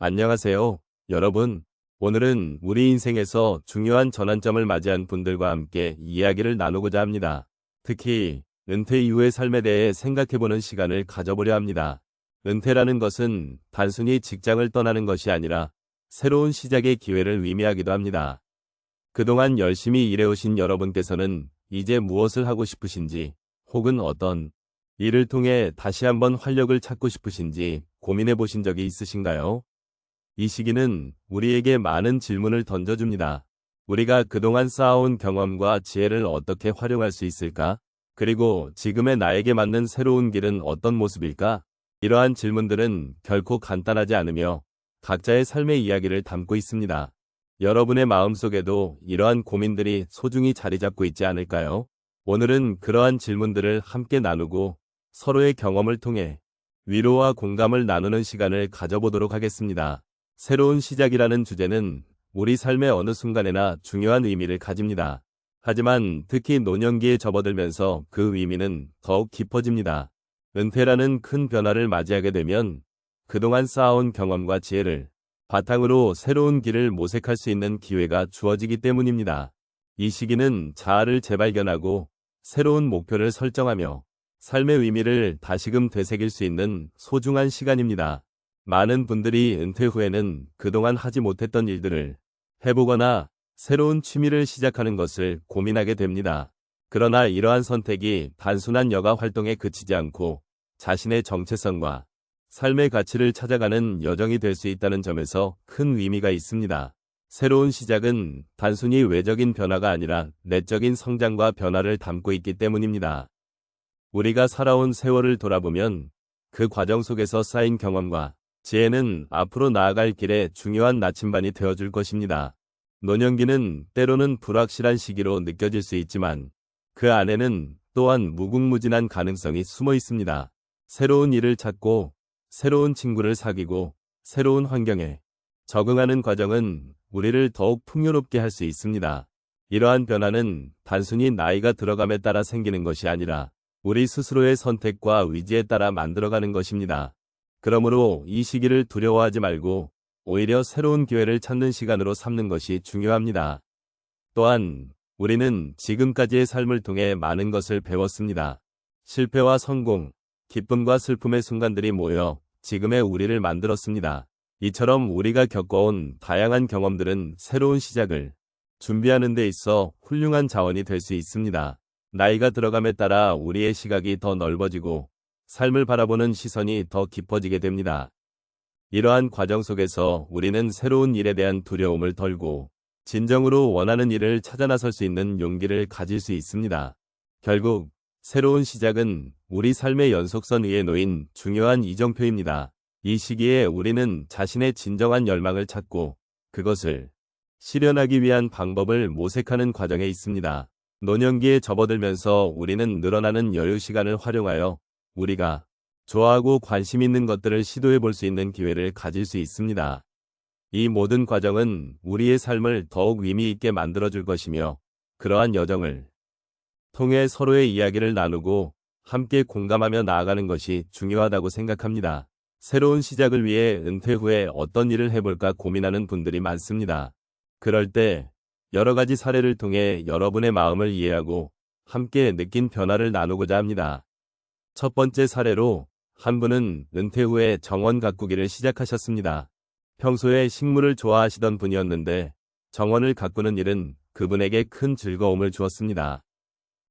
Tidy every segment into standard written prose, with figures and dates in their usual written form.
안녕하세요, 여러분. 오늘은 우리 인생에서 중요한 전환점을 맞이한 분들과 함께 이야기를 나누고자 합니다. 특히 은퇴 이후의 삶에 대해 생각해보는 시간을 가져보려 합니다. 은퇴라는 것은 단순히 직장을 떠나는 것이 아니라 새로운 시작의 기회를 의미하기도 합니다. 그동안 열심히 일해오신 여러분께서는 이제 무엇을 하고 싶으신지, 혹은 어떤 일을 통해 다시 한번 활력을 찾고 싶으신지 고민해 보신 적이 있으신가요? 이 시기는 우리에게 많은 질문을 던져줍니다. 우리가 그동안 쌓아온 경험과 지혜를 어떻게 활용할 수 있을까? 그리고 지금의 나에게 맞는 새로운 길은 어떤 모습일까? 이러한 질문들은 결코 간단하지 않으며 각자의 삶의 이야기를 담고 있습니다. 여러분의 마음속에도 이러한 고민들이 소중히 자리 잡고 있지 않을까요? 오늘은 그러한 질문들을 함께 나누고 서로의 경험을 통해 위로와 공감을 나누는 시간을 가져보도록 하겠습니다. 새로운 시작이라는 주제는 우리 삶의 어느 순간에나 중요한 의미를 가집니다. 하지만 특히 노년기에 접어들면서 그 의미는 더욱 깊어집니다. 은퇴라는 큰 변화를 맞이하게 되면 그동안 쌓아온 경험과 지혜를 바탕으로 새로운 길을 모색할 수 있는 기회가 주어지기 때문입니다. 이 시기는 자아를 재발견하고 새로운 목표를 설정하며 삶의 의미를 다시금 되새길 수 있는 소중한 시간입니다. 많은 분들이 은퇴 후에는 그동안 하지 못했던 일들을 해보거나 새로운 취미를 시작하는 것을 고민하게 됩니다. 그러나 이러한 선택이 단순한 여가 활동에 그치지 않고 자신의 정체성과 삶의 가치를 찾아가는 여정이 될 수 있다는 점에서 큰 의미가 있습니다. 새로운 시작은 단순히 외적인 변화가 아니라 내적인 성장과 변화를 담고 있기 때문입니다. 우리가 살아온 세월을 돌아보면 그 과정 속에서 쌓인 경험과 지혜는 앞으로 나아갈 길에 중요한 나침반이 되어줄 것입니다. 노년기는 때로는 불확실한 시기로 느껴질 수 있지만 그 안에는 또한 무궁무진한 가능성이 숨어 있습니다. 새로운 일을 찾고 새로운 친구를 사귀고 새로운 환경에 적응하는 과정은 우리를 더욱 풍요롭게 할 수 있습니다. 이러한 변화는 단순히 나이가 들어감에 따라 생기는 것이 아니라 우리 스스로의 선택과 의지에 따라 만들어가는 것입니다. 그러므로 이 시기를 두려워하지 말고 오히려 새로운 기회를 찾는 시간으로 삼는 것이 중요합니다. 또한 우리는 지금까지의 삶을 통해 많은 것을 배웠습니다. 실패와 성공, 기쁨과 슬픔의 순간들이 모여 지금의 우리를 만들었습니다. 이처럼 우리가 겪어온 다양한 경험들은 새로운 시작을 준비하는 데 있어 훌륭한 자원이 될 수 있습니다. 나이가 들어감에 따라 우리의 시각이 더 넓어지고 삶을 바라보는 시선이 더 깊어지게 됩니다. 이러한 과정 속에서 우리는 새로운 일에 대한 두려움을 덜고 진정으로 원하는 일을 찾아 나설 수 있는 용기를 가질 수 있습니다. 결국 새로운 시작은 우리 삶의 연속선 위에 놓인 중요한 이정표입니다. 이 시기에 우리는 자신의 진정한 열망을 찾고 그것을 실현하기 위한 방법을 모색하는 과정에 있습니다. 노년기에 접어들면서 우리는 늘어나는 여유 시간을 활용하여 우리가 좋아하고 관심 있는 것들을 시도해 볼 수 있는 기회를 가질 수 있습니다. 이 모든 과정은 우리의 삶을 더욱 의미 있게 만들어줄 것이며 그러한 여정을 통해 서로의 이야기를 나누고 함께 공감하며 나아가는 것이 중요하다고 생각합니다. 새로운 시작을 위해 은퇴 후에 어떤 일을 해볼까 고민하는 분들이 많습니다. 그럴 때 여러 가지 사례를 통해 여러분의 마음을 이해하고 함께 느낀 변화를 나누고자 합니다. 첫 번째 사례로 한 분은 은퇴 후에 정원 가꾸기를 시작하셨습니다. 평소에 식물을 좋아하시던 분이었는데 정원을 가꾸는 일은 그분에게 큰 즐거움을 주었습니다.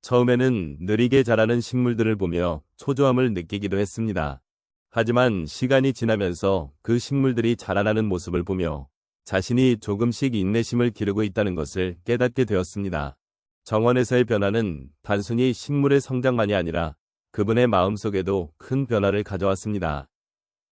처음에는 느리게 자라는 식물들을 보며 초조함을 느끼기도 했습니다. 하지만 시간이 지나면서 그 식물들이 자라나는 모습을 보며 자신이 조금씩 인내심을 기르고 있다는 것을 깨닫게 되었습니다. 정원에서의 변화는 단순히 식물의 성장만이 아니라 그분의 마음속에도 큰 변화를 가져왔습니다.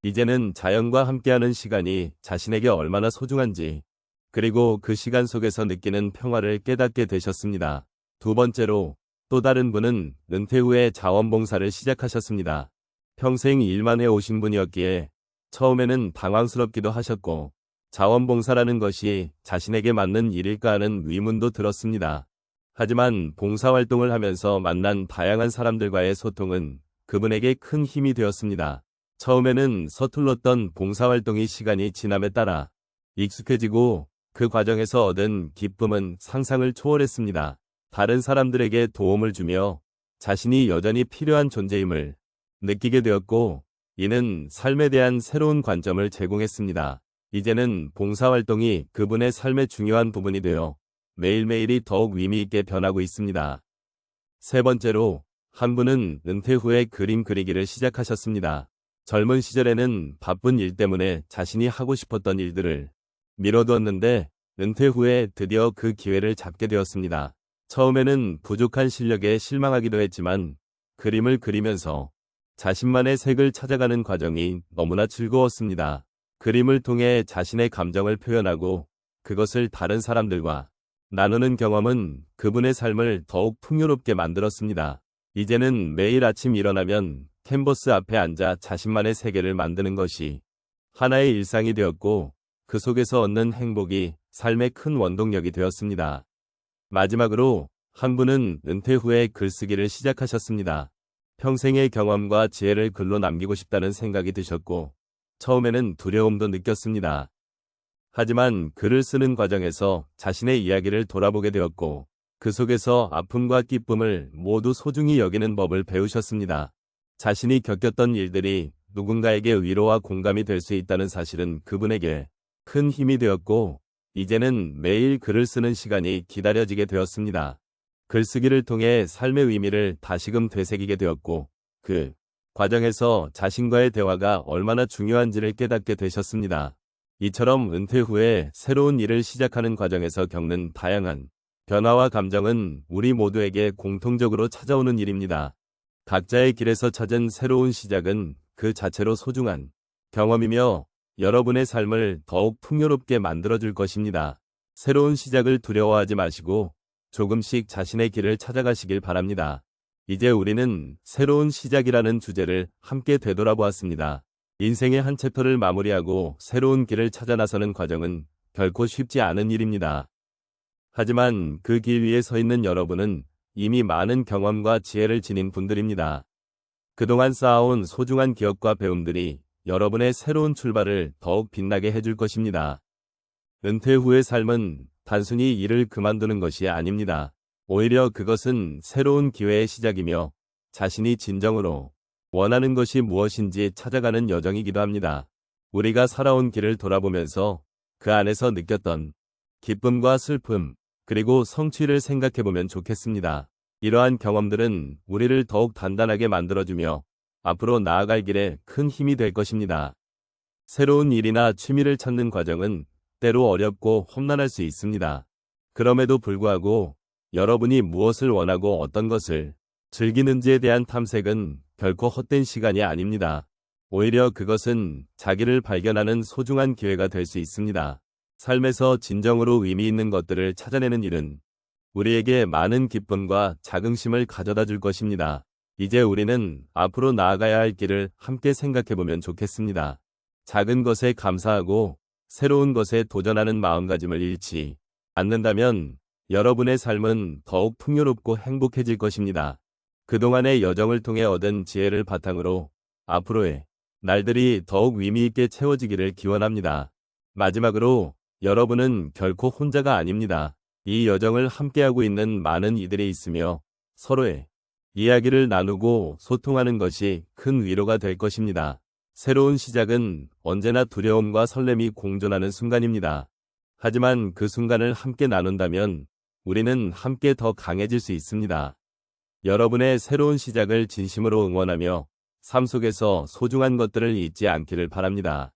이제는 자연과 함께하는 시간이 자신에게 얼마나 소중한지, 그리고 그 시간 속에서 느끼는 평화를 깨닫게 되셨습니다. 두 번째로 또 다른 분은 은퇴 후에 자원봉사를 시작하셨습니다. 평생 일만 해오신 분이었기에 처음에는 당황스럽기도 하셨고 자원봉사라는 것이 자신에게 맞는 일일까 하는 의문도 들었습니다. 하지만 봉사활동을 하면서 만난 다양한 사람들과의 소통은 그분에게 큰 힘이 되었습니다. 처음에는 서툴렀던 봉사활동이 시간이 지남에 따라 익숙해지고 그 과정에서 얻은 기쁨은 상상을 초월했습니다. 다른 사람들에게 도움을 주며 자신이 여전히 필요한 존재임을 느끼게 되었고, 이는 삶에 대한 새로운 관점을 제공했습니다. 이제는 봉사활동이 그분의 삶의 중요한 부분이 되어 매일매일이 더욱 의미 있게 변하고 있습니다. 세 번째로, 한 분은 은퇴 후에 그림 그리기를 시작하셨습니다. 젊은 시절에는 바쁜 일 때문에 자신이 하고 싶었던 일들을 미뤄두었는데, 은퇴 후에 드디어 그 기회를 잡게 되었습니다. 처음에는 부족한 실력에 실망하기도 했지만, 그림을 그리면서 자신만의 색을 찾아가는 과정이 너무나 즐거웠습니다. 그림을 통해 자신의 감정을 표현하고 그것을 다른 사람들과 나누는 경험은 그분의 삶을 더욱 풍요롭게 만들었습니다. 이제는 매일 아침 일어나면 캔버스 앞에 앉아 자신만의 세계를 만드는 것이 하나의 일상이 되었고, 그 속에서 얻는 행복이 삶의 큰 원동력이 되었습니다. 마지막으로, 한 분은 은퇴 후에 글쓰기를 시작하셨습니다. 평생의 경험과 지혜를 글로 남기고 싶다는 생각이 드셨고, 처음에는 두려움도 느꼈습니다. 하지만 글을 쓰는 과정에서 자신의 이야기를 돌아보게 되었고, 그 속에서 아픔과 기쁨을 모두 소중히 여기는 법을 배우셨습니다. 자신이 겪었던 일들이 누군가에게 위로와 공감이 될 수 있다는 사실은 그분에게 큰 힘이 되었고, 이제는 매일 글을 쓰는 시간이 기다려지게 되었습니다. 글쓰기를 통해 삶의 의미를 다시금 되새기게 되었고, 그 과정에서 자신과의 대화가 얼마나 중요한지를 깨닫게 되셨습니다. 이처럼 은퇴 후에 새로운 일을 시작하는 과정에서 겪는 다양한 변화와 감정은 우리 모두에게 공통적으로 찾아오는 일입니다. 각자의 길에서 찾은 새로운 시작은 그 자체로 소중한 경험이며 여러분의 삶을 더욱 풍요롭게 만들어줄 것입니다. 새로운 시작을 두려워하지 마시고 조금씩 자신의 길을 찾아가시길 바랍니다. 이제 우리는 새로운 시작이라는 주제를 함께 되돌아보았습니다. 인생의 한 챕터를 마무리하고 새로운 길을 찾아 나서는 과정은 결코 쉽지 않은 일입니다. 하지만 그 길 위에 서 있는 여러분은 이미 많은 경험과 지혜를 지닌 분들입니다. 그동안 쌓아온 소중한 기억과 배움들이 여러분의 새로운 출발을 더욱 빛나게 해줄 것입니다. 은퇴 후의 삶은 단순히 일을 그만두는 것이 아닙니다. 오히려 그것은 새로운 기회의 시작이며 자신이 진정으로 원하는 것이 무엇인지 찾아가는 여정이기도 합니다. 우리가 살아온 길을 돌아보면서 그 안에서 느꼈던 기쁨과 슬픔, 그리고 성취를 생각해보면 좋겠습니다. 이러한 경험들은 우리를 더욱 단단하게 만들어주며 앞으로 나아갈 길에 큰 힘이 될 것입니다. 새로운 일이나 취미를 찾는 과정은 때로 어렵고 험난할 수 있습니다. 그럼에도 불구하고 여러분이 무엇을 원하고 어떤 것을 즐기는지에 대한 탐색은 결코 헛된 시간이 아닙니다. 오히려 그것은 자기를 발견하는 소중한 기회가 될 수 있습니다. 삶에서 진정으로 의미 있는 것들을 찾아내는 일은 우리에게 많은 기쁨과 자긍심을 가져다 줄 것입니다. 이제 우리는 앞으로 나아가야 할 길을 함께 생각해보면 좋겠습니다. 작은 것에 감사하고 새로운 것에 도전하는 마음가짐을 잃지 않는다면 여러분의 삶은 더욱 풍요롭고 행복해질 것입니다. 그동안의 여정을 통해 얻은 지혜를 바탕으로 앞으로의 날들이 더욱 의미 있게 채워지기를 기원합니다. 마지막으로 여러분은 결코 혼자가 아닙니다. 이 여정을 함께하고 있는 많은 이들이 있으며 서로의 이야기를 나누고 소통하는 것이 큰 위로가 될 것입니다. 새로운 시작은 언제나 두려움과 설렘이 공존하는 순간입니다. 하지만 그 순간을 함께 나눈다면 우리는 함께 더 강해질 수 있습니다. 여러분의 새로운 시작을 진심으로 응원하며 삶 속에서 소중한 것들을 잊지 않기를 바랍니다.